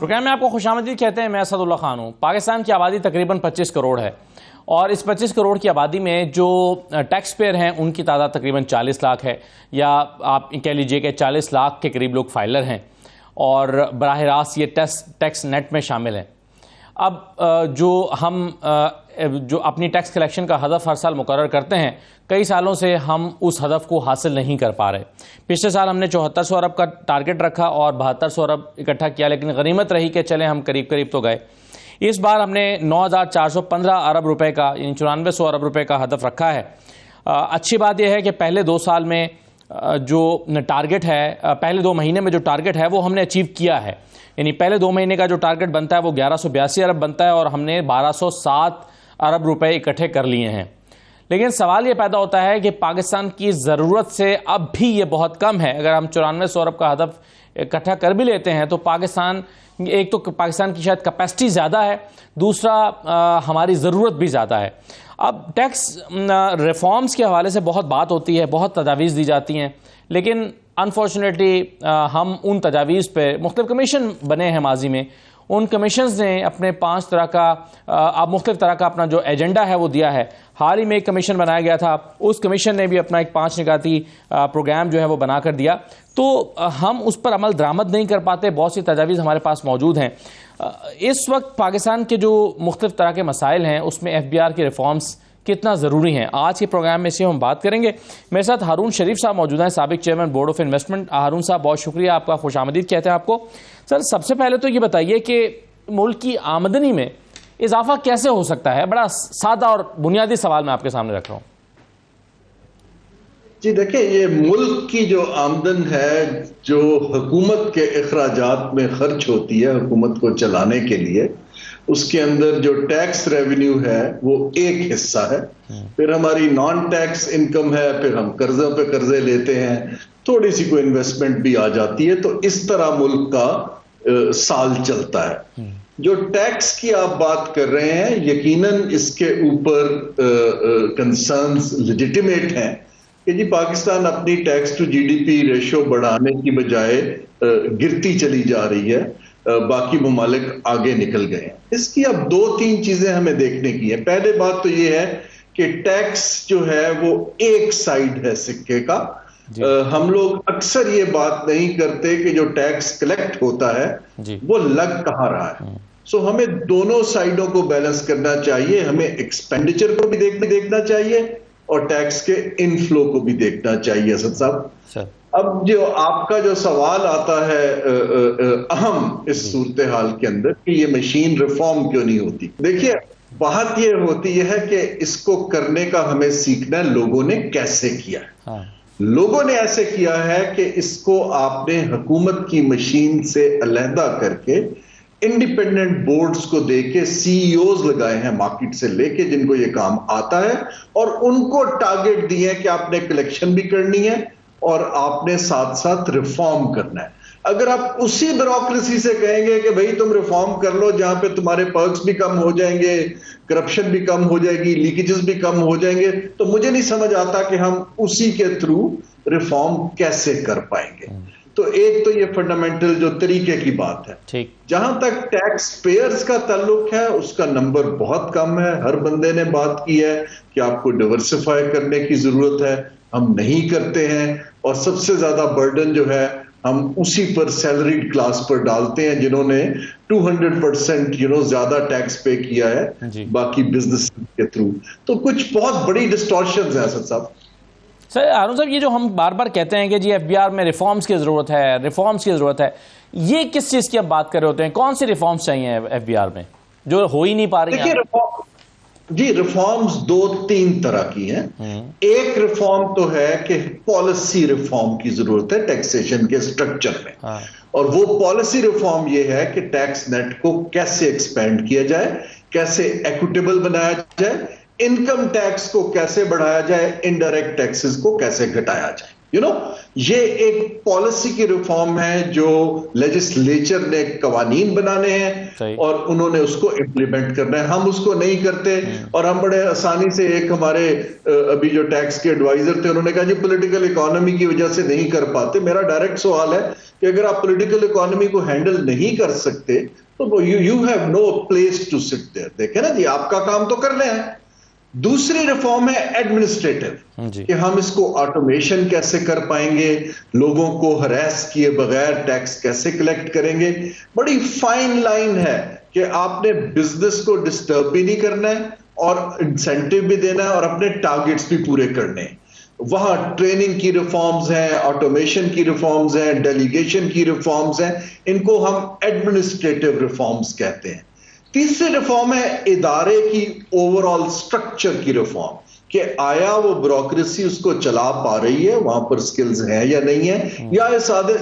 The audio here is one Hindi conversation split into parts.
प्रोग्राम में आपको खुशामदीद कहते हैं। मैं असदुल्ला खान हूँ। पाकिस्तान की आबादी तकरीबन 25 करोड़ है और इस 25 करोड़ की आबादी में जो टैक्स पेयर हैं उनकी तादाद तकरीबन 40 लाख है, या आप कह लीजिए कि 40 लाख के करीब लोग फाइलर हैं और बराह रास्त ये टैक्स नेट में शामिल हैं। अब जो अपनी टैक्स कलेक्शन का हदफ हर साल मुकर्रर करते हैं, कई सालों से हम उस हदफ को हासिल नहीं कर पा रहे। पिछले साल हमने 7400 अरब का टारगेट रखा और 7200 अरब इकट्ठा किया, लेकिन गनीमत रही कि चले हम करीब करीब तो गए। इस बार हमने 9415 अरब रुपए का, यानी 9400 अरब रुपए का हदफ रखा है। अच्छी बात यह है कि पहले 2 साल में जो टारगेट है, पहले 2 महीने में जो टारगेट है वो हमने अचीव किया है। यानी पहले 2 महीने का जो टारगेट बनता है वो 1182 अरब बनता है और हमने 1207 अरब रुपए इकट्ठे कर लिए हैं। लेकिन सवाल ये पैदा होता है कि पाकिस्तान की ज़रूरत से अब भी ये बहुत कम है। अगर हम 9400 अरब का हदफ इकट्ठा कर भी लेते हैं तो पाकिस्तान, एक तो पाकिस्तान की शायद कैपेसिटी ज़्यादा है, दूसरा हमारी ज़रूरत भी ज़्यादा है। अब टैक्स रिफॉर्म्स के हवाले से बहुत बात होती है, बहुत तजावीज़ दी जाती हैं, लेकिन अनफॉर्चुनेटली हम उन तजावीज़ पे मुख्तलिफ कमीशन बने हैं माजी में। उन कमीशंस ने अपने 5 तरह का अब मुख्तलिफ तरह का अपना जो एजेंडा है वो दिया है। हाल ही में एक कमीशन बनाया गया था, उस कमीशन ने भी अपना एक 5 निकाती प्रोग्राम जो है वो बना कर दिया, तो हम उस पर अमल दरामद नहीं कर पाते। बहुत सी तजावीज़ हमारे पास मौजूद हैं। इस वक्त पाकिस्तान के जो मुख्तलिफ तरह के मसाइल हैं उसमें FBR के रिफॉर्म्स कितना ज़रूरी हैं, आज के प्रोग्राम में से हम बात करेंगे। मेरे साथ हारून शरीफ साहब मौजूद हैं, साबिक चेयरमैन बोर्ड ऑफ इन्वेस्टमेंट। हारून साहब, बहुत शुक्रिया, आपका खुशामदीद कहते हैं आपको। सर, सबसे पहले तो ये बताइए कि मुल्क की आमदनी में इजाफा कैसे हो सकता है? बड़ा सादा और बुनियादी सवाल मैं आपके सामने रख रहा हूँ। जी देखिए, ये मुल्क की जो आमदन है, जो हुकूमत के अखराजात में खर्च होती है हुकूमत को चलाने के लिए, उसके अंदर जो टैक्स रेवेन्यू है वो एक हिस्सा है। फिर हमारी नॉन टैक्स इनकम है, फिर हम कर्जों पे कर्जे लेते हैं, थोड़ी सी कोई इन्वेस्टमेंट भी आ जाती है। तो इस तरह मुल्क का साल चलता है। जो टैक्स की आप बात कर रहे हैं, यकीनन इसके ऊपर कंसर्न्स लेजिटिमेट हैं कि जी पाकिस्तान अपनी टैक्स टू GDP रेशो बढ़ाने की बजाय गिरती चली जा रही है, बाकी ममालिक आगे निकल गए हैं। इसकी अब 2-3 चीजें हमें देखने की है। पहले बात तो ये है कि टैक्स जो है वो एक साइड है सिक्के का। हम लोग अक्सर ये बात नहीं करते कि जो टैक्स कलेक्ट होता है वो लग कहाँ रहा है। सो हमें दोनों साइडों को बैलेंस करना चाहिए। हमें एक्सपेंडिचर को भी देखना चाहिए और टैक्स के इनफ्लो को भी देखना चाहिए। असद साहब, अब जो आपका जो सवाल आता है अहम इस सूरत हाल के अंदर कि ये मशीन रिफॉर्म क्यों नहीं होती, देखिए बात ये होती है कि इसको करने का हमें सीखना है लोगों ने कैसे किया है। लोगों ने ऐसे किया है कि इसको आपने हुकूमत की मशीन से अलहदा करके इंडिपेंडेंट बोर्ड्स को देके CEOs लगाए हैं मार्केट से लेके, जिनको ये काम आता है, और उनको टारगेट दिए हैं कि आपने कलेक्शन भी करनी है और आपने साथ साथ रिफॉर्म करना है। अगर आप उसी ब्यूरोक्रेसी से कहेंगे कि भाई तुम रिफॉर्म कर लो, जहां पे तुम्हारे पर्क्स भी कम हो जाएंगे, करप्शन भी कम हो जाएगी, लीकेजेस भी कम हो जाएंगे, तो मुझे नहीं समझ आता कि हम उसी के थ्रू रिफॉर्म कैसे कर पाएंगे। तो एक तो ये फंडामेंटल जो तरीके की बात है। जहां तक टैक्स पेयर्स का ताल्लुक है, उसका नंबर बहुत कम है। हर बंदे ने बात की है कि आपको डाइवर्सिफाई करने की जरूरत है, हम नहीं करते हैं, और सबसे ज्यादा बर्डन जो है हम उसी पर सैलरीड क्लास पर डालते हैं जिन्होंने 200% ज्यादा टैक्स पे किया है बाकी बिजनेस के थ्रू। तो कुछ बहुत बड़ी डिस्टॉर्शंस हैं असद साहब। सर हारून साहब, ये जो हम बार बार कहते हैं कि जी FBR में रिफॉर्म्स की जरूरत है, रिफॉर्म्स की जरूरत है, ये किस चीज की आप बात कर रहे होते हैं? कौन सी रिफॉर्म्स चाहिए FBR में जो हो ही नहीं पा रही है? जी, रिफॉर्म्स 2-3 तरह की हैं। एक रिफॉर्म तो है कि पॉलिसी रिफॉर्म की जरूरत है टैक्सेशन के स्ट्रक्चर में, और वो पॉलिसी रिफॉर्म ये है कि टैक्स नेट को कैसे एक्सपेंड किया जाए, कैसे इक्विटेबल बनाया जाए, इनकम टैक्स को कैसे बढ़ाया जाए, इनडायरेक्ट टैक्सेस को कैसे घटाया जाए। ये एक पॉलिसी की रिफॉर्म है जो लेजिस्लेचर ने कवानीन बनाने हैं और उन्होंने उसको इंप्लीमेंट करना है। हम उसको नहीं करते और हम बड़े आसानी से, एक हमारे अभी जो टैक्स के एडवाइजर थे उन्होंने कहा जी पॉलिटिकल इकोनॉमी की वजह से नहीं कर पाते। मेरा डायरेक्ट सवाल है कि अगर आप पॉलिटिकल इकोनॉमी को हैंडल नहीं कर सकते तो you have no place to sit there. देखे ना जी, आपका काम तो करना है। दूसरी रिफॉर्म है एडमिनिस्ट्रेटिव, कि हम इसको ऑटोमेशन कैसे कर पाएंगे, लोगों को हरास किए बगैर टैक्स कैसे कलेक्ट करेंगे। बड़ी फाइन लाइन है कि आपने बिजनेस को डिस्टर्ब भी नहीं करना है और इंसेंटिव भी देना है और अपने टारगेट्स भी पूरे करने हैं। वहां ट्रेनिंग की रिफॉर्म्स हैं, ऑटोमेशन की रिफॉर्म्स हैं, डेलीगेशन की रिफॉर्म्स हैं, इनको हम एडमिनिस्ट्रेटिव रिफॉर्म्स कहते हैं। तीसरी रिफॉर्म है इदारे की ओवरऑल स्ट्रक्चर की रिफॉर्म, कि आया वो ब्यूरोक्रेसी उसको चला पा रही है, वहां पर स्किल्स हैं या नहीं है, या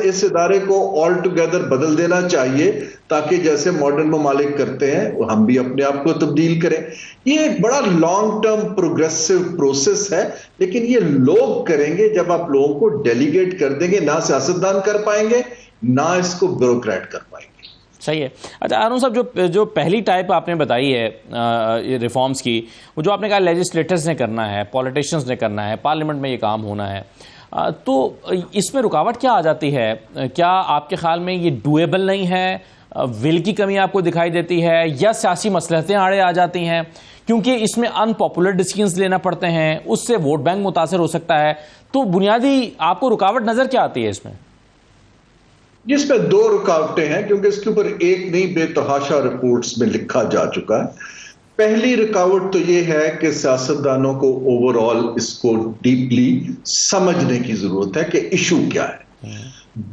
इस इदारे को ऑल टुगेदर बदल देना चाहिए ताकि जैसे मॉडर्न ममालिक करते हैं हम भी अपने आप को तब्दील करें। ये एक बड़ा लॉन्ग टर्म प्रोग्रेसिव प्रोसेस है, लेकिन ये लोग करेंगे जब आप लोगों को डेलीगेट कर देंगे। ना सियासतदान कर पाएंगे, ना इसको ब्यूरोक्रेट कर पाएंगे। सही है। अच्छा अरुण साहब, जो पहली टाइप आपने बताई है रिफॉर्म्स की, वो जो आपने कहा लेजिस्लेटर्स ने करना है, पॉलिटिशियंस ने करना है, पार्लियामेंट में ये काम होना है, तो इसमें रुकावट क्या आ जाती है? क्या आपके ख्याल में ये डूएबल नहीं है, विल की कमी आपको दिखाई देती है, या सियासी मसलहतें आड़े आ जाती हैं क्योंकि इसमें अनपॉपुलर डिसीजंस लेना पड़ते हैं, उससे वोट बैंक मुतासर हो सकता है? तो बुनियादी आपको रुकावट नजर क्या आती है इसमें? जिसमें दो रुकावटें हैं, क्योंकि इसके ऊपर एक नहीं बेतहाशा रिपोर्ट्स में लिखा जा चुका है। पहली रुकावट तो यह है कि सियासतदानों को ओवरऑल इसको डीपली समझने की जरूरत है कि इशू क्या है।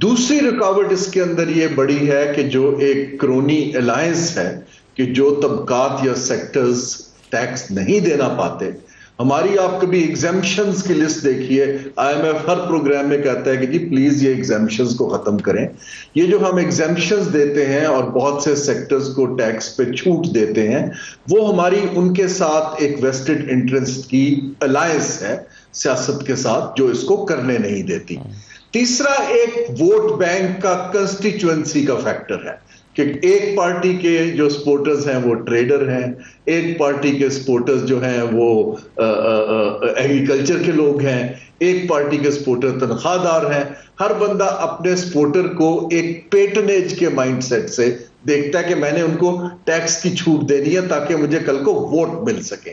दूसरी रुकावट इसके अंदर यह बड़ी है कि जो एक क्रोनी अलायंस है कि जो तबकात या सेक्टर्स टैक्स नहीं देना पाते, हमारी आप कभी एग्जाम्पशंस की लिस्ट देखिए, IMF हर प्रोग्राम में कहता है कि जी प्लीज ये एग्जाम्पशंस को खत्म करें। ये जो हम एग्जाम्पशंस देते हैं और बहुत से सेक्टर्स को टैक्स पे छूट देते हैं, वो हमारी उनके साथ एक वेस्टेड इंटरेस्ट की अलायंस है सियासत के साथ, जो इसको करने नहीं देती। तीसरा एक वोट बैंक का कंस्टिट्यूएंसी का फैक्टर है कि एक पार्टी के जो सपोर्टर्स हैं वो ट्रेडर हैं, एक पार्टी के सपोर्टर्स जो हैं वो एग्रीकल्चर के लोग हैं, एक पार्टी के सपोर्टर तनख्वाहदार हैं। हर बंदा अपने सपोर्टर को एक पेटनेज के माइंडसेट से देखता है कि मैंने उनको टैक्स की छूट देनी है ताकि मुझे कल को वोट मिल सके।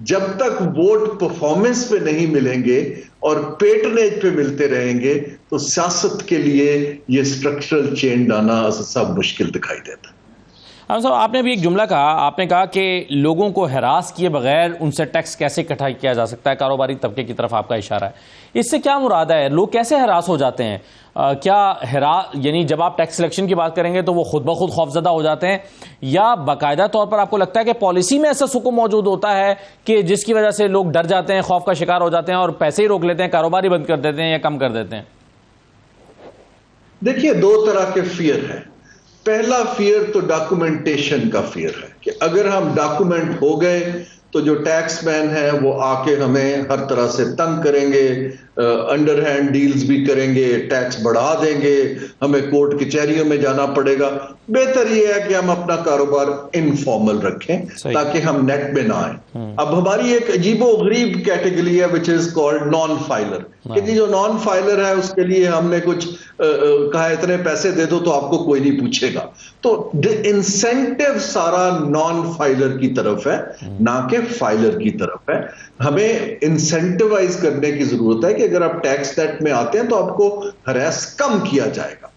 जब तक वोट परफॉर्मेंस पे नहीं मिलेंगे और पेटनेज पे मिलते रहेंगे तो सियासत के लिए ये स्ट्रक्चरल चेंज लाना सब मुश्किल दिखाई देता है। साहब, आपने भी एक जुमला कहा, आपने कहा कि लोगों को हरास किए बगैर उनसे टैक्स कैसे इकट्ठा किया जा सकता है, कारोबारी तबके की तरफ आपका इशारा है। इससे क्या मुराद है? लोग कैसे हरास हो जाते हैं? यानी जब आप टैक्स सिलेक्शन की बात करेंगे तो वो खुद ब खुद खौफजदा हो जाते हैं, या बाकायदा तौर पर आपको लगता है कि पॉलिसी में ऐसा सुकून मौजूद होता है कि जिसकी वजह से लोग डर जाते हैं, खौफ का शिकार हो जाते हैं और पैसे ही रोक लेते हैं, कारोबारी बंद कर देते हैं या कम कर देते हैं? देखिए, दो तरह के फियर है। पहला फियर तो डॉक्यूमेंटेशन का फियर है कि अगर हम डॉक्यूमेंट हो गए तो जो टैक्समैन है वो आके हमें हर तरह से तंग करेंगे, अंडरहैंड डील्स भी करेंगे, टैक्स बढ़ा देंगे, हमें कोर्ट कचहरियों में जाना पड़ेगा। बेहतर यह है कि हम अपना कारोबार इनफॉर्मल रखें ताकि हम नेट में ना आए। अब हमारी एक अजीबो-गरीब कैटेगरी है which is called non filer, कि जो नॉन फाइलर है उसके लिए हमने कुछ कहा इतने पैसे दे दो तो आपको कोई नहीं पूछेगा। तो इंसेंटिव सारा नॉन फाइलर की तरफ है, ना कि फाइलर की तरफ है। हमें इंसेंटिवाइज करने की जरूरत है कि अगर आप टैक्स नेट में आते हैं तो आपको हरास कम किया जाएगा।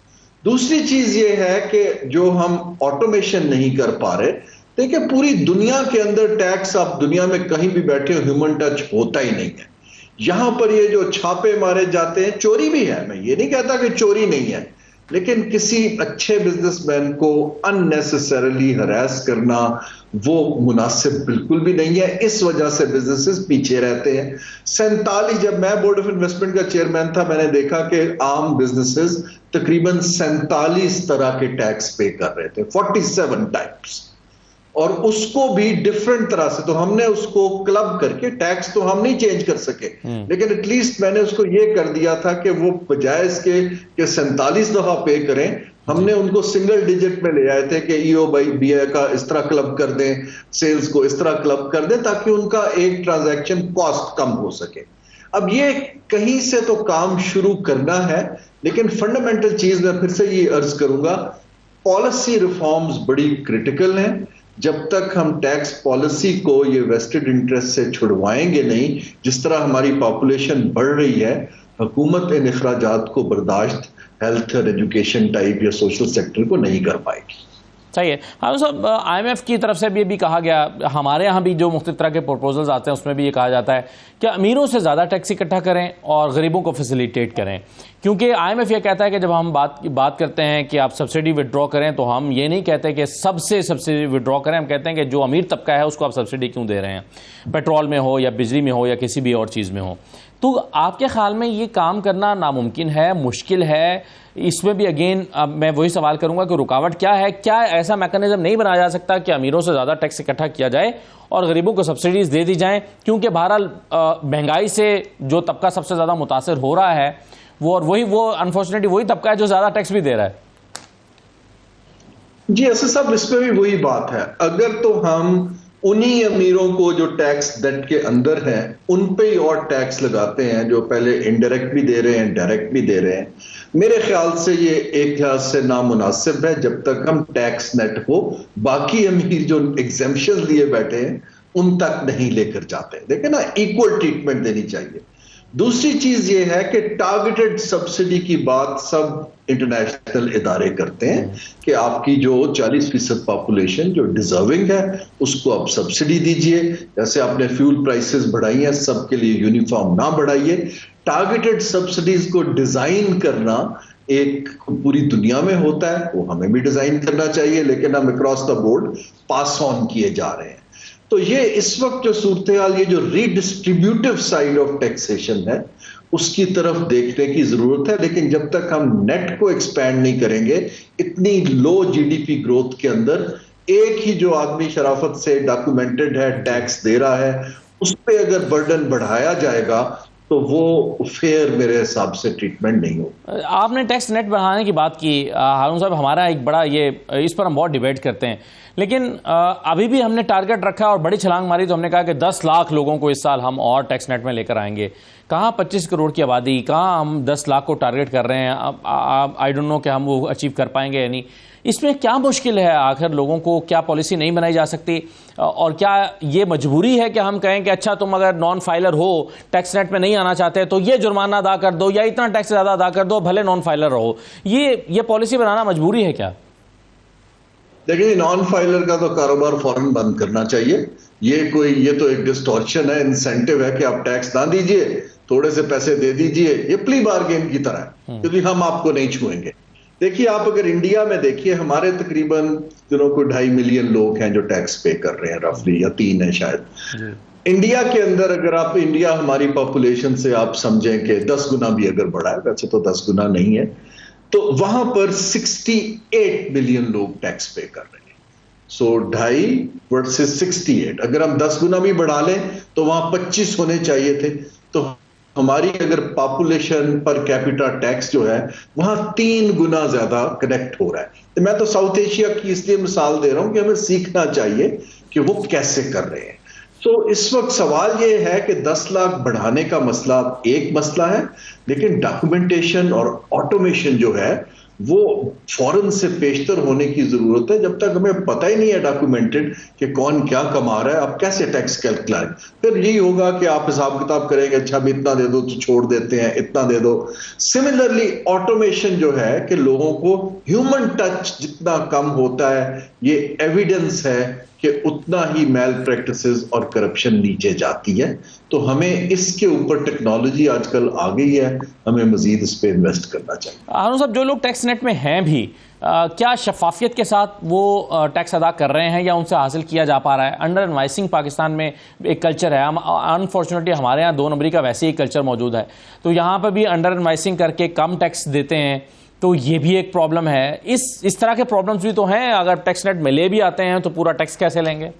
दूसरी चीज ये है कि जो हम ऑटोमेशन नहीं कर पा रहे, देखिए पूरी दुनिया के अंदर टैक्स, आप दुनिया में कहीं भी बैठे हो, ह्यूमन टच होता ही नहीं है। यहां पर ये जो छापे मारे जाते हैं, चोरी भी है, मैं ये नहीं कहता कि चोरी नहीं है, लेकिन किसी अच्छे बिजनेसमैन को अननेसेसरली हरास करना वो मुनासिब बिल्कुल भी नहीं है। इस वजह से बिजनेसेस पीछे रहते हैं। 47, जब मैं बोर्ड ऑफ इन्वेस्टमेंट का चेयरमैन था, मैंने देखा कि आम बिजनेसेस तकरीबन 47 तरह के टैक्स पे कर रहे थे, 47 टाइप्स। और उसको भी डिफरेंट तरह से। तो हमने उसको क्लब करके, टैक्स तो हम नहीं चेंज कर सके, लेकिन एटलीस्ट मैंने उसको ये कर दिया था कि वो बजाय इसके कि 47 दफा पे करें, हमने उनको सिंगल डिजिट में ले आए थे कि ईओ बाई बीआई का इस तरह क्लब कर दें, सेल्स को इस तरह क्लब कर दें, ताकि उनका एक ट्रांजैक्शन कॉस्ट कम हो सके। अब ये कहीं से तो काम शुरू करना है, लेकिन फंडामेंटल चीज मैं फिर से ये अर्ज करूंगा, पॉलिसी रिफॉर्म्स बड़ी क्रिटिकल हैं। जब तक हम टैक्स पॉलिसी को ये वेस्टेड इंटरेस्ट से छुड़वाएंगे नहीं, जिस तरह हमारी पॉपुलेशन बढ़ रही है, हुकूमत इन अखराजात को बर्दाश्त हेल्थ और एजुकेशन टाइप या सोशल सेक्टर को नहीं कर पाएगी। सही है। हाँ साहब, IMF की तरफ से भी कहा गया, हमारे यहाँ भी जो मुख्तलिफ तरह के प्रपोजल्स आते हैं उसमें भी ये कहा जाता है कि अमीरों से ज़्यादा टैक्स इकट्ठा करें और गरीबों को फैसिलिटेट करें, क्योंकि IMF ये कहता है कि जब हम बात करते हैं कि आप सब्सिडी विड्रॉ करें, तो हम ये नहीं कहते कि सबसे सब्सिडी विड्रॉ करें, हम कहते हैं कि जो अमीर तबका है उसको आप सब्सिडी क्यों दे रहे हैं, पेट्रोल में हो या बिजली में हो या किसी भी और चीज़ में हो। तो आपके ख्याल में ये काम करना नामुमकिन है, मुश्किल है? इसमें भी अगेन अब मैं वही सवाल करूंगा कि रुकावट क्या है? क्या ऐसा मैकेनिज्म नहीं बनाया जा सकता कि अमीरों से ज़्यादा टैक्स इकट्ठा किया जाए और गरीबों को सब्सिडीज दे दी जाएं? क्योंकि बहरहाल महंगाई से जो तबका सबसे ज़्यादा मुतासर हो रहा है वो अनफॉर्चुनेटली वही तबका है जो ज़्यादा टैक्स भी दे रहा है। जी ऐसे सब इसमें भी वही बात है। अगर तो हम उन्हीं अमीरों को जो टैक्स डेट के अंदर हैं उन पे ही और टैक्स लगाते हैं, जो पहले इनडायरेक्ट भी दे रहे हैं, डायरेक्ट भी दे रहे हैं, मेरे ख्याल से ये एक लिहाज से नामुनासिब है। जब तक हम टैक्स नेट को बाकी अमीर जो एग्जेम्पशन लिए बैठे हैं उन तक नहीं लेकर जाते। देखिए ना, इक्वल ट्रीटमेंट देनी चाहिए। दूसरी चीज ये है कि टारगेटेड सब्सिडी की बात सब इंटरनेशनल इदारे करते हैं कि आपकी जो 40% पॉपुलेशन जो डिजर्विंग है उसको आप सब्सिडी दीजिए। जैसे आपने फ्यूल प्राइसेस बढ़ाई हैं, सबके लिए यूनिफॉर्म ना बढ़ाइए। टारगेटेड सब्सिडीज को डिजाइन करना एक पूरी दुनिया में होता है, वो हमें भी डिजाइन करना चाहिए, लेकिन हम across the board pass on किए जा रहे हैं। तो ये इस वक्त जो सूरत हाल, ये जो रीडिस्ट्रीब्यूटिव साइड ऑफ टैक्सेशन है उसकी तरफ देखने की जरूरत है। लेकिन जब तक हम नेट को एक्सपैंड नहीं करेंगे, इतनी लो जीडीपी ग्रोथ के अंदर एक ही जो आदमी शराफत से डॉक्यूमेंटेड है टैक्स दे रहा है, उस पर अगर बर्डन बढ़ाया जाएगा तो वो फेयर मेरे हिसाब से ट्रीटमेंट नहीं हो। आपने टैक्स नेट बढ़ाने की बात की हारून साहब, हमारा एक बड़ा ये इस पर हम बहुत डिबेट करते हैं, लेकिन अभी भी हमने टारगेट रखा और बड़ी छलांग मारी। तो हमने कहा कि 10 लाख लोगों को इस साल हम और टैक्स नेट में लेकर आएंगे। कहाँ 25 करोड़ की आबादी, कहाँ हम 10 लाख को टारगेट कर रहे हैं। अब आई डोंट नो कि हम वो अचीव कर पाएंगे या नहीं। इसमें क्या मुश्किल है? आखिर लोगों को क्या पॉलिसी नहीं बनाई जा सकती? और क्या ये मजबूरी है कि हम कहें कि अच्छा तुम अगर नॉन फाइलर हो, टैक्स नेट में नहीं आना चाहते तो ये जुर्माना अदा कर दो या इतना टैक्स ज़्यादा अदा कर दो, भले नॉन फाइलर रहो? ये पॉलिसी बनाना मजबूरी है क्या? देखिए, नॉन फाइलर का तो कारोबार फौरन बंद करना चाहिए। ये तो एक डिस्टॉर्शन है, इंसेंटिव है कि आप टैक्स ना दीजिए, थोड़े से पैसे दे दीजिए। ये प्ली बारगेन की तरह है, क्योंकि हम आपको नहीं छुएंगे। देखिए, आप अगर इंडिया में देखिए, हमारे तकरीबन कोई 2.5 मिलियन लोग हैं जो टैक्स पे कर रहे हैं, रफली, या 3 है शायद। इंडिया के अंदर अगर आप इंडिया हमारी पॉपुलेशन से आप समझें कि 10 गुना भी अगर बढ़ा है, वैसे तो 10 गुना नहीं है, तो वहां पर 68 मिलियन लोग टैक्स पे कर रहे हैं। सो 2.5 वर्सेस 68, अगर हम 10 गुना भी बढ़ा लें तो वहां 25 होने चाहिए थे। तो हमारी अगर पॉपुलेशन पर कैपिटा टैक्स जो है वहां 3 गुना ज्यादा कनेक्ट हो रहा है। तो मैं तो साउथ एशिया की इसलिए मिसाल दे रहा हूं कि हमें सीखना चाहिए कि वो कैसे कर रहे हैं। तो इस वक्त सवाल ये है कि 10 लाख बढ़ाने का मसला एक मसला है, लेकिन डॉक्यूमेंटेशन और ऑटोमेशन जो है वो फौरन से पेशतर होने की जरूरत है। जब तक हमें पता ही नहीं है डॉक्यूमेंटेड कि कौन क्या कमा रहा है, आप कैसे टैक्स कैलकुलेट? फिर यही होगा कि आप हिसाब किताब करेंगे, अच्छा भी इतना दे दो तो छोड़ देते हैं, इतना दे दो। सिमिलरली ऑटोमेशन जो है कि लोगों को ह्यूमन टच जितना कम होता है, ये एविडेंस है कि उतना ही मेल प्रैक्टिसेस और करप्शन नीचे जाती है। तो हमें इसके ऊपर, टेक्नोलॉजी आजकल आ गई है, हमें मजीद इस पे इन्वेस्ट करना चाहिए। हारून साहब, जो लोग टैक्स नेट में हैं भी, क्या शफाफियत के साथ वो टैक्स अदा कर रहे हैं या उनसे हासिल किया जा पा रहा है? अंडर इनवाइसिंग पाकिस्तान में एक कल्चर है, हम अनफॉर्चुनेटली हमारे यहाँ 2 नंबरी का वैसे ही कल्चर मौजूद है, तो यहाँ पर भी अंडर इनवाइसिंग करके कम टैक्स देते हैं। तो ये भी एक प्रॉब्लम है। इस तरह के प्रॉब्लम्स भी तो हैं, अगर टैक्स नेट में ले भी आते हैं तो पूरा टैक्स कैसे लेंगे?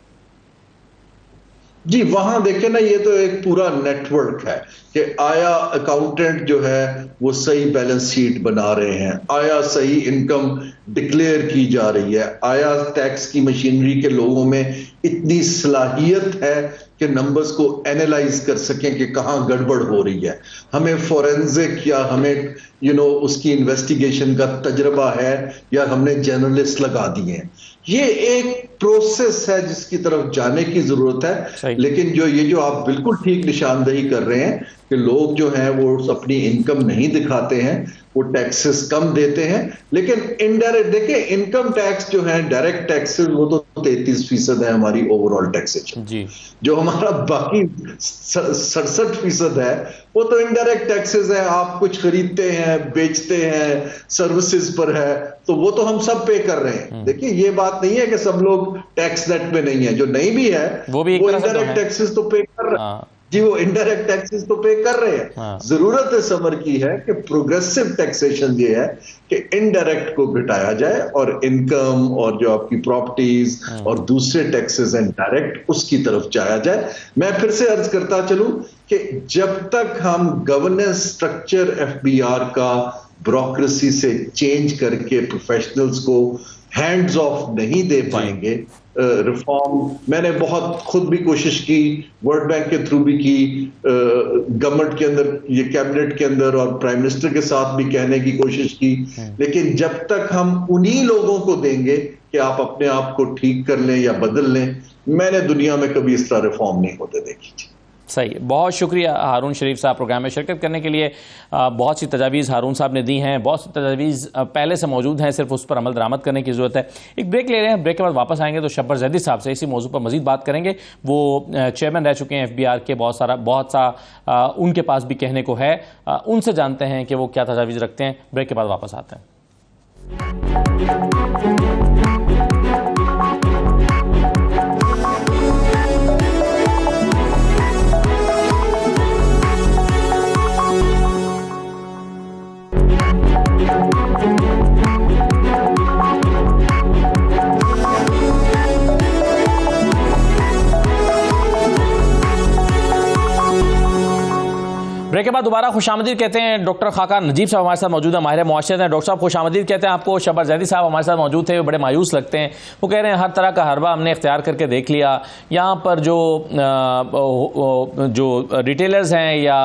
जी, वहां देखें ना, ये तो एक पूरा नेटवर्क है कि आया अकाउंटेंट जो है वो सही बैलेंस शीट बना रहे हैं, आया सही इनकम डिक्लेयर की जा रही है, आया टैक्स की मशीनरी के लोगों में इतनी सलाहियत है कि नंबर्स को एनालाइज कर सकें कि कहां गड़बड़ हो रही है। हमें फोरेंसिक या हमें उसकी इन्वेस्टिगेशन का तजर्बा है या हमने जर्नलिस्ट लगा दिए हैं। ये एक प्रोसेस है जिसकी तरफ जाने की जरूरत है। लेकिन जो आप बिल्कुल ठीक निशानदेही कर रहे हैं कि लोग जो हैं वो अपनी इनकम नहीं दिखाते हैं, वो टैक्सेस कम देते हैं, लेकिन इनडायरेक्ट देखिए इनकम टैक्स जो है, डायरेक्ट टैक्सेस, वो तो 33% है हमारी ओवरऑल टैक्सेशन जी। जो हमारा बाकी 67% है वो तो इनडायरेक्ट टैक्सेस है। आप कुछ खरीदते हैं, बेचते हैं, सर्विसेज पर है, तो वो तो हम सब पे कर रहे हैं। देखिए ये बात नहीं है कि सब लोग टैक्स नेट में नहीं है, जो नहीं भी है वो इनडायरेक्ट टैक्सेस तो पे कर रहे हैं जी, वो इनडायरेक्ट टैक्सेस तो पे कर रहे हैं। जरूरत इस अमर की है कि प्रोग्रेसिव टैक्सेशन ये है कि इनडायरेक्ट को घटाया जाए और इनकम और जो आपकी प्रॉपर्टीज और दूसरे टैक्सेस एंड डायरेक्ट उसकी तरफ जाया जाए। मैं फिर से अर्ज करता चलूं कि जब तक हम गवर्नेंस स्ट्रक्चर एफबीआर का ब्यूरोक्रेसी से चेंज करके प्रोफेशनल्स को हैंड्स ऑफ नहीं दे पाएंगे, रिफॉर्म मैंने बहुत खुद भी कोशिश की, वर्ल्ड बैंक के थ्रू भी की, गवर्नमेंट के अंदर, ये कैबिनेट के अंदर और प्राइम मिनिस्टर के साथ भी कहने की कोशिश की, लेकिन जब तक हम उन्हीं लोगों को देंगे कि आप अपने आप को ठीक कर लें या बदल लें, मैंने दुनिया में कभी इस तरह रिफॉर्म नहीं होते देखी। सही है, बहुत शुक्रिया हारून शरीफ साहब प्रोग्राम में शिरकत करने के लिए। बहुत सी तजावीज़ हारून साहब ने दी हैं, बहुत सी तजावीज़ पहले से मौजूद हैं, सिर्फ उस पर अमल दरामद करने की ज़रूरत है। एक ब्रेक ले रहे हैं, ब्रेक के बाद वापस आएंगे तो शब्बर जैदी साहब से इसी मौजू पर मजीद बात करेंगे। वो चेयरमैन रह चुके हैं एफबीआर के, बहुत सा उनके पास भी कहने को है, उनसे जानते हैं कि वो क्या तजावीज़ रखते हैं। ब्रेक के बाद वापस आते हैं। ब्रेक के बाद दोबारा खुशामदीद कहते हैं। डॉक्टर खाका नजीब साहब हमारे साथ मौजूद है, माहिर मुआशरत हैं। डॉक्टर साहब खुशामदीद कहते हैं आपको। शब्बर जैदी साहब हमारे साथ मौजूद थे, वो बड़े मायूस लगते हैं। वो कह रहे हैं हर तरह का हरबा हमने इख्तियार करके देख लिया, यहाँ पर जो रिटेलर्स हैं या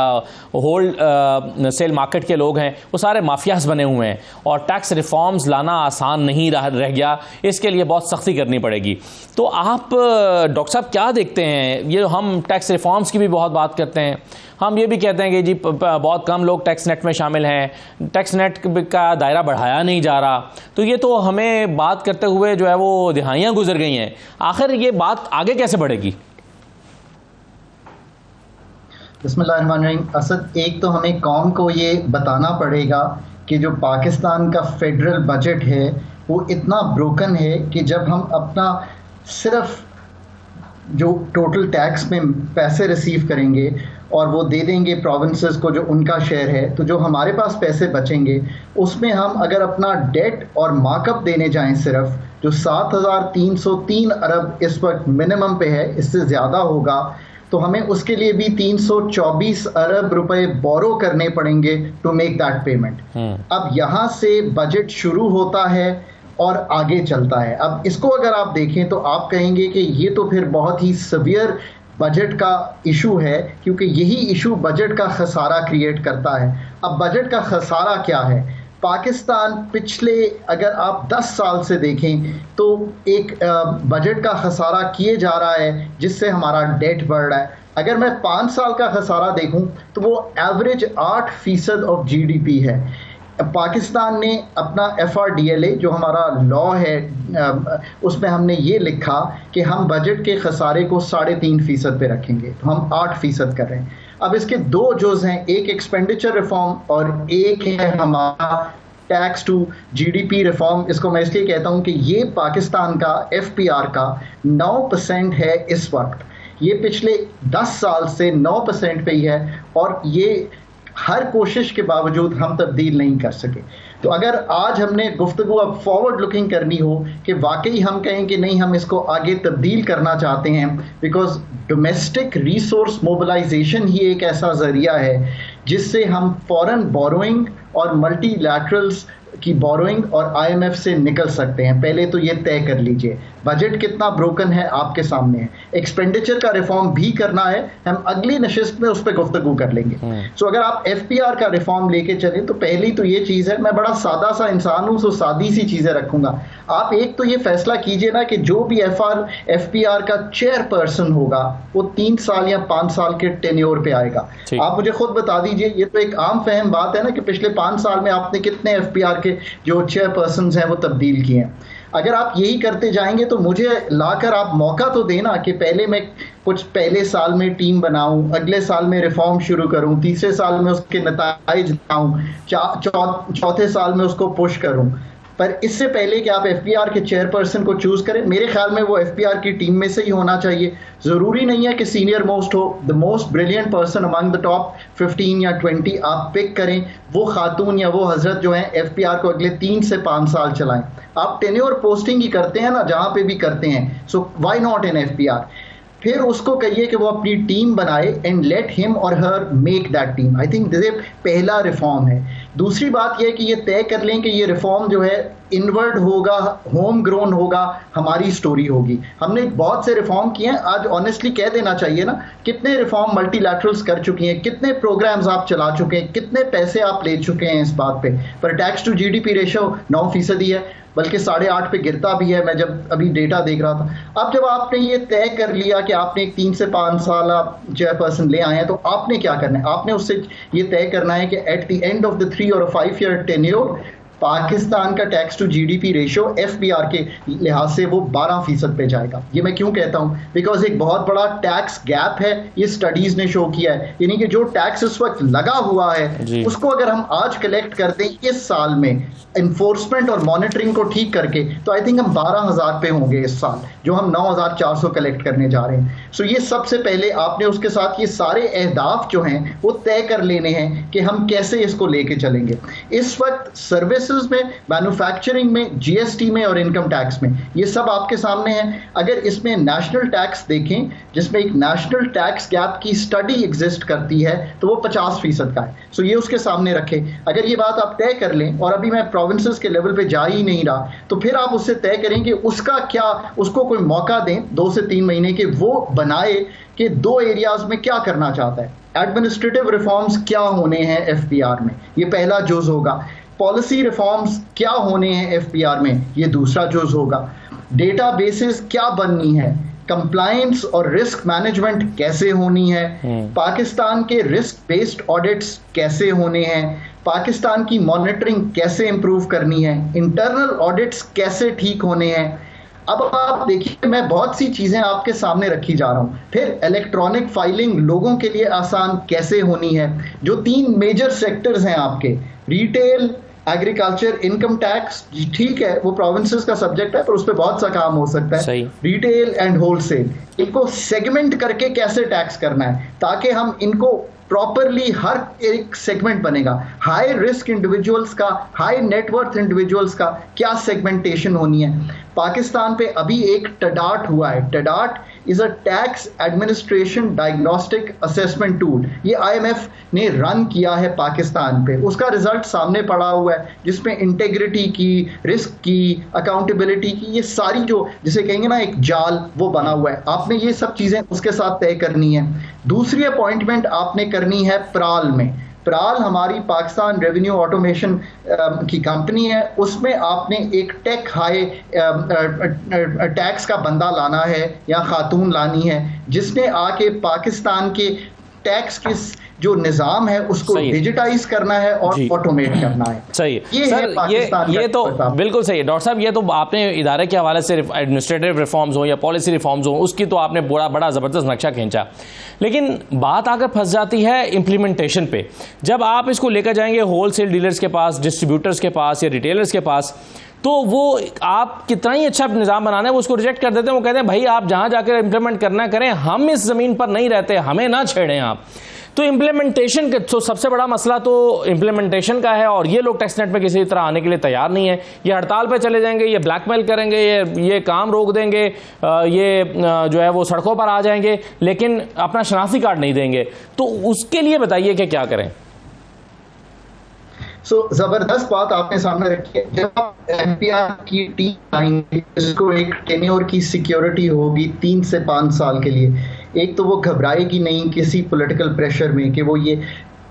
होल्ड सेल मार्केट के लोग हैं वो सारे माफियाज बने हुए हैं और टैक्स रिफॉर्म्स लाना आसान नहीं रह गया, इसके लिए बहुत सख्ती करनी पड़ेगी। तो आप डॉक्टर साहब क्या देखते हैं, ये हम टैक्स रिफॉर्म्स की भी बहुत बात करते हैं, हम ये भी कहते हैं कि जी बहुत कम लोग टैक्स नेट में शामिल हैं, टैक्स नेट का दायरा बढ़ाया नहीं जा रहा, तो ये तो हमें बात करते हुए जो है वो दिहाइयाँ गुजर गई हैं। आखिर ये बात आगे कैसे बढ़ेगी? बिस्मिल्लाहिर्रहमानिर्रहीम। असद, एक तो हमें कौम को ये बताना पड़ेगा कि जो पाकिस्तान का फेडरल बजट है वो इतना ब्रोकन है कि जब हम अपना सिर्फ जो टोटल टैक्स में पैसे रिसीव करेंगे और वो दे देंगे प्रोविंसेस को जो उनका शेयर है, तो जो हमारे पास पैसे बचेंगे उसमें हम अगर अपना डेट और मार्कअप देने जाएं सिर्फ, जो 7,303 अरब इस वक्त मिनिमम पे है, इससे ज़्यादा होगा, तो हमें उसके लिए भी 324 अरब रुपए बोरो करने पड़ेंगे टू मेक दैट पेमेंट। अब यहाँ से बजट शुरू होता है और आगे चलता है। अब इसको अगर आप देखें तो आप कहेंगे कि ये तो फिर बहुत ही सीवियर बजट का इशू है, क्योंकि यही इशू बजट का खसारा क्रिएट करता है। अब बजट का खसारा क्या है? पाकिस्तान पिछले अगर आप 10 साल से देखें तो एक बजट का खसारा किए जा रहा है जिससे हमारा डेट बढ़ रहा है। अगर मैं 5 साल का खसारा देखूं तो वो एवरेज 8% ऑफ GDP है। पाकिस्तान ने अपना FRDLA जो हमारा लॉ है उसमें हमने ये लिखा कि हम बजट के खसारे को 3.5% पे रखेंगे, तो हम 8% कर रहे हैं। अब इसके दो जुज़ हैं, एक एक्सपेंडिचर रिफॉर्म और एक है हमारा टैक्स टू GDP रिफॉर्म। इसको मैं इसलिए कहता हूँ कि ये पाकिस्तान का FPR का 9% है इस वक्त, ये पिछले 10 साल से 9% पे ही है और ये हर कोशिश के बावजूद हम तब्दील नहीं कर सके। तो अगर आज हमने गुफ्तगू अब फॉरवर्ड लुकिंग करनी हो कि वाकई हम कहें कि नहीं हम इसको आगे तब्दील करना चाहते हैं, बिकॉज डोमेस्टिक रिसोर्स मोबिलाइजेशन ही एक ऐसा जरिया है जिससे हम फॉरेन बोरोइंग और मल्टीलैटरल्स की बोरोइंग और IMF से निकल सकते हैं। पहले तो ये तय कर लीजिए बजट कितना ब्रोकन है आपके सामने है, एक्सपेंडिचर का रिफॉर्म भी करना है, हम अगली नशिस्त में उस पर गुफ्तगू कर लेंगे। सो अगर आप FPR का रिफॉर्म लेके चलें तो पहली तो ये चीज़ है, मैं बड़ा सादा सा इंसान हूँ तो सादी सी चीज़ें रखूंगा। आप एक तो ये फैसला कीजिए ना कि जो भी FPR का चेयरपर्सन होगा वो 3 साल या 5 साल के टेन्योर पे आएगा। आप मुझे खुद बता दीजिए, ये तो एक आम फहम बात है ना कि पिछले 5 साल में आपने कितने FPR के जो चेयरपर्सन हैं वो तब्दील किए हैं। अगर आप यही करते जाएंगे तो मुझे लाकर आप मौका तो देना कि पहले मैं कुछ पहले साल में टीम बनाऊं, अगले साल में रिफॉर्म शुरू करूं, तीसरे साल में उसके नताइज लाऊं, चौथे साल में उसको पुश करूं। पर इससे पहले कि आप FPR के चेयरपर्सन को चूज करें, मेरे ख्याल में वो FPR की टीम में से ही होना चाहिए। जरूरी नहीं है कि सीनियर मोस्ट हो, the most brilliant person among the top 15 या 20 आप पिक करें, वो खातून या वो हजरत जो हैं FPR को अगले 3 से 5 साल चलाएं। आप टेन्योर पोस्टिंग ही करते हैं ना जहां पे भी करते हैं, so why not in FPR। फिर उसको कहिए कि वो अपनी टीम बनाए and let him or her make that team. I think ये पहला रिफॉर्म है। दूसरी बात यह कि ये तय कर लें कि ये रिफॉर्म जो है इनवर्ड होगा, होम ग्रोन होगा, हमारी स्टोरी होगी। हमने बहुत से रिफॉर्म किए हैं, आज ऑनेस्टली कह देना चाहिए ना, कितने रिफॉर्म मल्टीलैटरल्स कर चुकी हैं, कितने प्रोग्राम्स आप चला चुके हैं, कितने पैसे आप ले चुके हैं इस बात पे। पर टैक्स टू GDP रेशो 9% है, बल्कि 8.5 पे गिरता भी है, मैं जब अभी डेटा देख रहा था। अब जब आपने ये तय कर लिया कि आपने एक 3 से 5 साल चेयरपर्सन ले आए हैं, तो आपने क्या करना है? आपने उससे ये तय करना है कि at the end of the 3 और 5 ईयर टेन्योर पाकिस्तान का tax to GDP ratio FPR के लिहाज से वो 12% पे जाएगा। ये मैं क्यों कहता हूँ? बिकॉज एक बहुत बड़ा टैक्स गैप है, ये स्टडीज ने शो किया है। यानी कि जो टैक्स इस वक्त लगा हुआ है उसको अगर हम आज कलेक्ट कर दें इस साल में इन्फोर्समेंट और मॉनिटरिंग को ठीक करके, तो आई थिंक हम 12,000 पे होंगे इस साल, जो हम 9,400 कलेक्ट करने जा रहे हैं। सो ये सबसे पहले आपने उसके साथ ये सारे अहदाफ जो हैं वो तय कर लेने हैं कि हम कैसे इसको लेके चलेंगे। इस वक्त सर्विस में, मैन्युफैक्चरिंग में, GST में और इनकम टैक्स में, ये सब आपके सामने है। अगर इसमें नेशनल टैक्स देखें जिसमें एक नेशनल टैक्स गैप की स्टडी एग्जिस्ट करती है तो वो 50% का है। सो ये उसके सामने रखें। अगर ये बात आप तय कर लें, और अभी मैं प्रोविंसेस के लेवल पे जा ही नहीं रहा, तो फिर आप उससे तय करें कि उसका क्या, उसको कोई मौका दें 2 से 3 महीने के, वो बनाए कि 2 एरियाज में क्या करना चाहता है। एडमिनिस्ट्रेटिव रिफॉर्म्स क्या होने हैं FPR में, ये पहला जुज होगा। पॉलिसी रिफॉर्म्स क्या होने हैं FPR में, ये दूसरा जुज होगा। डेटा बेसिस क्या बननी है, कंप्लायंस और रिस्क मैनेजमेंट कैसे होनी है, पाकिस्तान के रिस्क बेस्ड ऑडिट्स कैसे होने हैं, पाकिस्तान की मॉनिटरिंग कैसे इंप्रूव करनी है, इंटरनल ऑडिट्स कैसे ठीक होने हैं। अब आप देखिए, मैं बहुत सी चीजें आपके सामने रखी जा रहा हूं। फिर इलेक्ट्रॉनिक फाइलिंग लोगों के लिए आसान कैसे होनी है। जो 3 मेजर सेक्टर्स हैं आपके, रिटेल, एग्रीकल्चर, इनकम टैक्स, ठीक है वो प्रोविंसेस का सब्जेक्ट है पर उस पर बहुत सा काम हो सकता है। रिटेल एंड होलसेल, इनको सेगमेंट करके कैसे टैक्स करना है ताकि हम इनको प्रॉपरली, हर एक सेगमेंट बनेगा। हाई रिस्क इंडिविजुअल्स का, हाई नेटवर्थ इंडिविजुअल्स का क्या सेगमेंटेशन होनी है। पाकिस्तान पे अभी एक टडाट हुआ है। TADAT is a tax administration diagnostic assessment tool, ये IMF ने रन किया है पाकिस्तान पे। उसका रिजल्ट सामने पड़ा हुआ है जिसमें इंटेग्रिटी की, रिस्क की, अकाउंटेबिलिटी की, ये सारी जो जिसे कहेंगे ना एक जाल, वो बना हुआ है। आपने ये सब चीजें उसके साथ तय करनी है। दूसरी अपॉइंटमेंट आपने करनी है प्राल में। प्राल हमारी पाकिस्तान रेवेन्यू ऑटोमेशन की कंपनी है, उसमें आपने एक टेक हाई टैक्स का बंदा लाना है या खातून लानी है जिसने आके पाकिस्तान के टैक्स के जो निज़ाम है उसको डिजिटाइज करना है और ऑटोमेट करना है। सही है सर, ये तो बिल्कुल सही है डॉक्टर साहब। ये तो आपने इदारे के हवाले से एडमिनिस्ट्रेटिव रिफॉर्म्स हो या पॉलिसी रिफॉर्म्स हो, उसकी तो आपने बड़ा ज़बरदस्त नक्शा खींचा, लेकिन बात आकर फंस जाती है इम्प्लीमेंटेशन पे। जब आप इसको लेकर जाएंगे होल सेल डीलर्स के पास, डिस्ट्रीब्यूटर्स के पास या रिटेलर्स के पास, तो वो आप कितना ही अच्छा निज़ाम बनाना है वो उसको रिजेक्ट कर देते हैं। वो कहते हैं भाई आप जहां जाकर इंप्लीमेंट करना करें, हम इस ज़मीन पर नहीं रहते, हमें ना छेड़ें आप। तो इम्प्लीमेंटेशन का तो सबसे बड़ा मसला तो इम्प्लीमेंटेशन का है, और ये लोग टेक्स नेट में किसी तरह आने के लिए तैयार नहीं है। ये हड़ताल पे चले जाएंगे, ये ब्लैकमेल करेंगे, ये काम रोक देंगे, ये जो है वो सड़कों पर आ जाएंगे, लेकिन अपना शनाख्ती कार्ड नहीं देंगे। तो उसके लिए बताइए कि क्या करें। जबरदस्त बात आपने सामने रखी है। जब आप एफपीआर की टीम आएंगे, इसको एक टेन्योर की सिक्योरिटी होगी 3 से 5 साल के लिए। एक तो वो घबराएगी नहीं किसी पॉलिटिकल प्रेशर में कि वो ये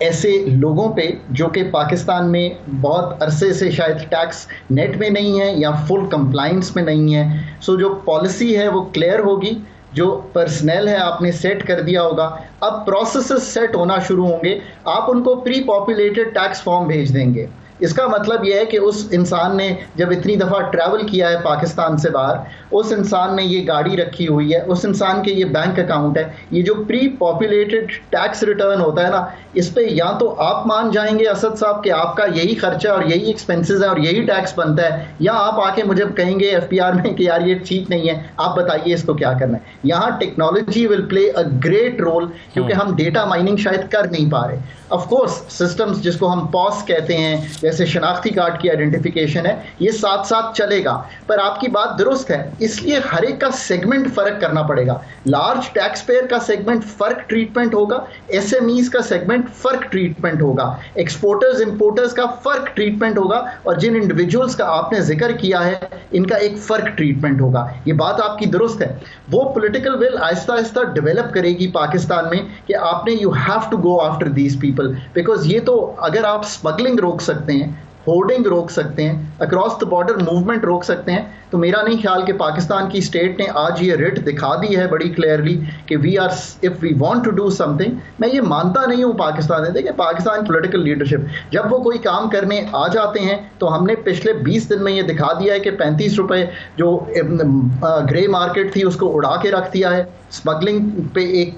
ऐसे लोगों पे जो कि पाकिस्तान में बहुत अरसे से शायद टैक्स नेट में नहीं है या फुल कंप्लाइंस में नहीं है। सो जो पॉलिसी है वो क्लियर होगी, जो पर्सनल है आपने सेट कर दिया होगा, अब प्रोसेसेस सेट होना शुरू होंगे। आप उनको प्री पॉपुलेटेड टैक्स फॉर्म भेज देंगे। इसका मतलब यह है कि उस इंसान ने जब इतनी दफ़ा ट्रैवल किया है पाकिस्तान से बाहर, उस इंसान ने ये गाड़ी रखी हुई है, उस इंसान के ये बैंक अकाउंट है, ये जो प्री पॉपुलेटेड टैक्स रिटर्न होता है ना, इस पे या तो आप मान जाएंगे असद साहब कि आपका यही खर्चा और यही एक्सपेंसेस है और यही टैक्स बनता है, या आप आके मुझे कहेंगे एफपीआर में कि यार ये ठीक नहीं है, आप बताइए इसको क्या करना है। यहाँ technology will play a great role, क्योंकि हम डेटा माइनिंग शायद कर नहीं पा रहे। ऑफ कोर्स सिस्टम्स जिसको हम पॉस कहते हैं, जैसे शनाख्ती कार्ड की आइडेंटिफिकेशन है, ये साथ साथ चलेगा। पर आपकी बात दुरुस्त है, इसलिए हर एक का सेगमेंट फर्क करना पड़ेगा। लार्ज टैक्स पेयर का सेगमेंट फर्क ट्रीटमेंट होगा, एसएमईज का सेगमेंट फर्क ट्रीटमेंट होगा, एक्सपोर्टर्स इंपोर्टर्स का फर्क ट्रीटमेंट होगा, और जिन इंडिविजुअल्स का आपने जिक्र किया है इनका एक फर्क ट्रीटमेंट होगा। ये बात आपकी दुरुस्त है। वो political will Aahista Aahista develop करेगी पाकिस्तान में कि आपने you have to go after these people, because ये तो अगर आप स्मगलिंग रोक सकते हैं, होर्डिंग रोक सकते हैं, अक्रॉस द बॉर्डर मूवमेंट रोक सकते हैं, तो मेरा नहीं ख्याल कि पाकिस्तान की स्टेट ने आज ये रिट दिखा दी है बड़ी क्लियरली कि we are, if we want to do something. मैं ये मानता नहीं हूँ पाकिस्तान में, देखिए पाकिस्तान की पॉलिटिकल लीडरशिप जब वो कोई काम करने आ जाते हैं तो हमने पिछले 20 दिन में ये दिखा दिया है कि 35 रुपए जो ग्रे मार्केट थी उसको उड़ा के रख दिया है। स्मगलिंग पे एक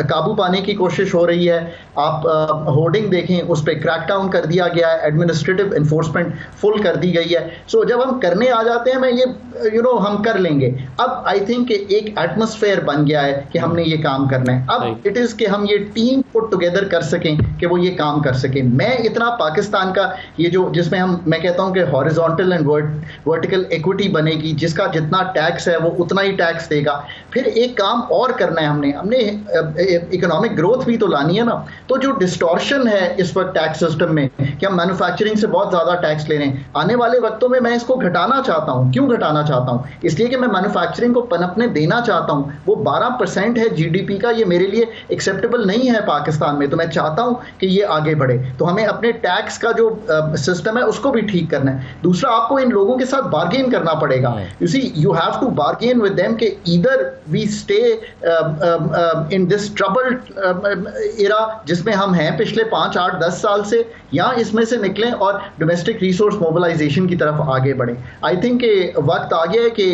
काबू पाने की कोशिश हो रही है। आप होर्डिंग देखें, उस पर क्रैकडाउन कर दिया गया है, एडमिनिस्ट्रेटिव इन्फोर्समेंट फुल कर दी गई है। सो जब हम करने आ जाते हैं, मैं ये हम कर लेंगे। अब आई थिंक एक एटमॉस्फेयर बन गया है कि हमने ये काम करना है। अब इट इज कि हम ये टीम पुट टुगेदर कर सकें कि वो ये काम कर सकें। मैं इतना पाकिस्तान का ये जो जिसमें मैं कहता हूं कि हॉरिजॉन्टल एंड वर्टिकल इक्विटी बनेगी, जिसका जितना टैक्स है वो उतना ही टैक्स देगा। फिर एक काम और करना है, हमने इकोनॉमिक ग्रोथ भी तो लानी है ना। तो जो डिस्टॉर्शन है इस वक्त टैक्स सिस्टम में कि हम मैन्युफैक्चरिंग से बहुत ज्यादा टैक्स ले रहे हैं, आने वाले वक्तों में मैं इसको घटाना चाहता हूं। क्यों घटाना चाहता हूं? इसलिए कि मैं मैन्युफैक्चरिंग को पनपने देना चाहता हूं। वो 12% है जीडीपी का, ये मेरे लिए एक्सेप्टेबल नहीं है पाकिस्तान में। तो मैं चाहता हूं कि ये आगे बढ़े। तो हमें अपने टैक्स का जो सिस्टम है उसको भी ठीक करना है। दूसरा, आपको इन लोगों के साथ बार्गेन करना पड़ेगा। You see, you have to bargain with them कि either we stay in this troubled era जिसमें हम हैं पिछले 5, 8, 10 साल से, या इसमें से निकलें और डोमेस्टिक रिसोर्स मोबिलाइजेशन की तरफ आगे बढ़ें। आई थिंक वक्त आ गया है कि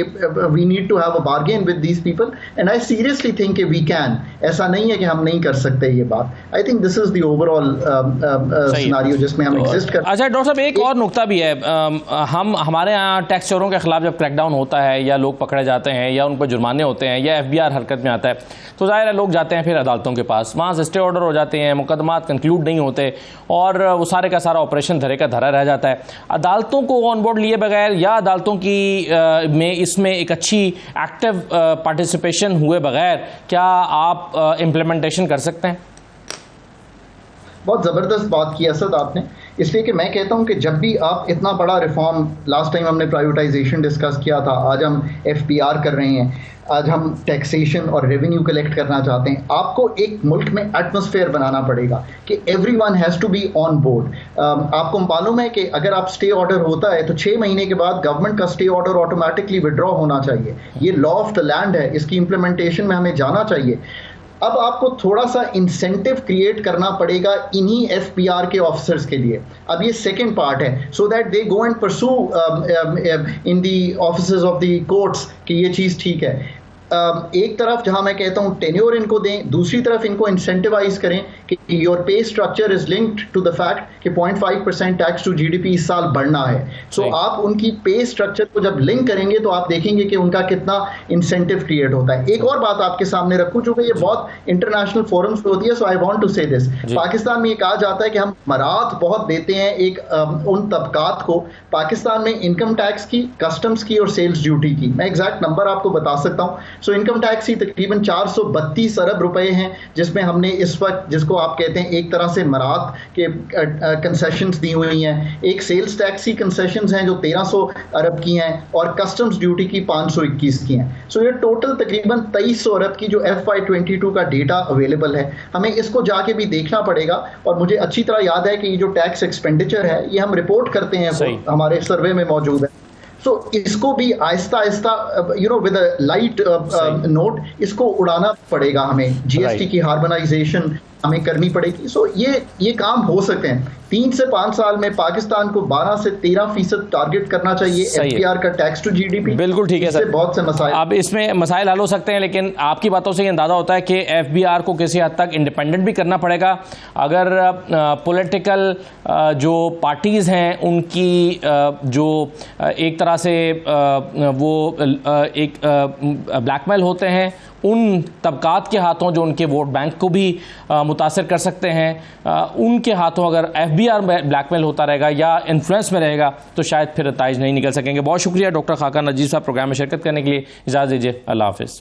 we need to have a bargain with these people, and I seriously think कि वी कैन। ऐसा नहीं है कि हम नहीं कर सकते ये बात। I think this is the overall scenario जिसमें हम एग्जिस्ट कर। अच्छा डॉक्टर साहब, एक और नुकता भी है। हमारे यहाँ टैक्स चोरों के खिलाफ जब क्रैकडाउन होता है या लोग पकड़े जाते हैं या उन पर जुर्माने होते हैं या एफबीआर हरकत में आता है, तो जाहिर है लोग जाते हैं फिर अदालतों के पास, वहाँ से स्टे ऑर्डर हो जाते हैं, मुकदमात कंक्लूड नहीं होते और वो सारे का सारा ऑपरेशन धरे का धरा रह जाता है। अदालतों को ऑन बोर्ड लिए बगैर या अदालतों की में इसमें एक अच्छी एक्टिव पार्टिसिपेशन हुए बगैर क्या आप इम्प्लीमेंटेशन कर सकते हैं? बहुत ज़बरदस्त बात की असद आपने, इसलिए कि मैं कहता हूं कि जब भी आप इतना बड़ा रिफॉर्म, लास्ट टाइम हमने प्राइवेटाइजेशन डिस्कस किया था, आज हम एफपीआर कर रहे हैं, आज हम टैक्सेशन और रेवेन्यू कलेक्ट करना चाहते हैं, आपको एक मुल्क में एटमॉस्फेयर बनाना पड़ेगा कि everyone has to be on board. आपको मालूम है कि अगर आप स्टे ऑर्डर होता है तो 6 महीने के बाद गवर्नमेंट का स्टे ऑर्डर ऑटोमेटिकली विड्रॉ होना चाहिए। ये लॉ ऑफ द लैंड है, इसकी इंप्लीमेंटेशन में हमें जाना चाहिए। अब आपको थोड़ा सा इंसेंटिव क्रिएट करना पड़ेगा इन्हीं एफपीआर के ऑफिसर्स के लिए। अब ये सेकंड पार्ट है, so that they go and pursue in the offices of the courts कि ये चीज़ ठीक है। एक तरफ जहां मैं कहता हूं टेन्योर इनको दें, दूसरी तरफ इनको इंसेंटिवाइज करें कि your pay structure is linked to the fact कि 0.5% टैक्स टू जीडीपी इस साल बढ़ना है। सो आप उनकी पे स्ट्रक्चर को जब लिंक करेंगे तो आप देखेंगे कि उनका कितना इंसेंटिव क्रिएट होता है। एक और बात आपके सामने रखूं, चूंकि ये बहुत इंटरनेशनल फोरम्स पे होती है, सो आई वांट टू से दिस। पाकिस्तान में ये कहा जाता है कि हम मरात बहुत देते हैं एक उन तबकात को। पाकिस्तान में इनकम टैक्स की, कस्टम्स की और सेल्स ड्यूटी की मैं एग्जैक्ट नंबर आपको बता सकता हूं। सो इनकम टैक्स ही तकरीबन 432 अरब रुपए हैं, जिसमें हमने इस वक्त, जिसको आप कहते हैं एक तरह से मरात के कंसेशंस दी हुई हैं। एक सेल्स टैक्स की कंसेशंस हैं जो 1300 अरब की हैं और कस्टम्स ड्यूटी की 521 की हैं। सो ये टोटल तकरीबन 2300 अरब की जो FY22 का डेटा अवेलेबल है, हमें इसको जाके भी देखना पड़ेगा। और मुझे अच्छी तरह याद है कि ये जो टैक्स एक्सपेंडिचर है ये हम रिपोर्ट करते हैं, हमारे सर्वे में मौजूद है। तो इसको भी Aahista Aahista with a light note इसको उड़ाना पड़ेगा हमें। GST की हार्मोनाइजेशन हमें करनी पड़ेगी। सो ये काम हो सकते हैं। 3 से 5 साल में पाकिस्तान को 12 से 13% टारगेट करना चाहिए FBR का टैक्स टू जीडीपी। बिल्कुल ठीक है सर, बहुत से मसाइल, अब इसमें मसाइल हल हो सकते हैं, लेकिन आपकी बातों से ये अंदाजा होता है कि FBR को किसी हद तक इंडिपेंडेंट भी करना पड़ेगा। अगर पॉलिटिकल जो पार्टीज़ हैं उनकी जो एक तरह से वो एक ब्लैकमेल होते हैं, उन तबकात के हाथों जो उनके वोट बैंक को भी मुतासर कर सकते हैं, उनके हाथों अगर FBR में ब्लैकमेल होता रहेगा या इन्फ्लुएंस में रहेगा तो शायद फिर नताइज नहीं निकल सकेंगे। बहुत शुक्रिया डॉक्टर खाका नजीर साहब प्रोग्राम में शिरकत करने के लिए। इजाज़त दीजिए, अल्लाह हाफिज़।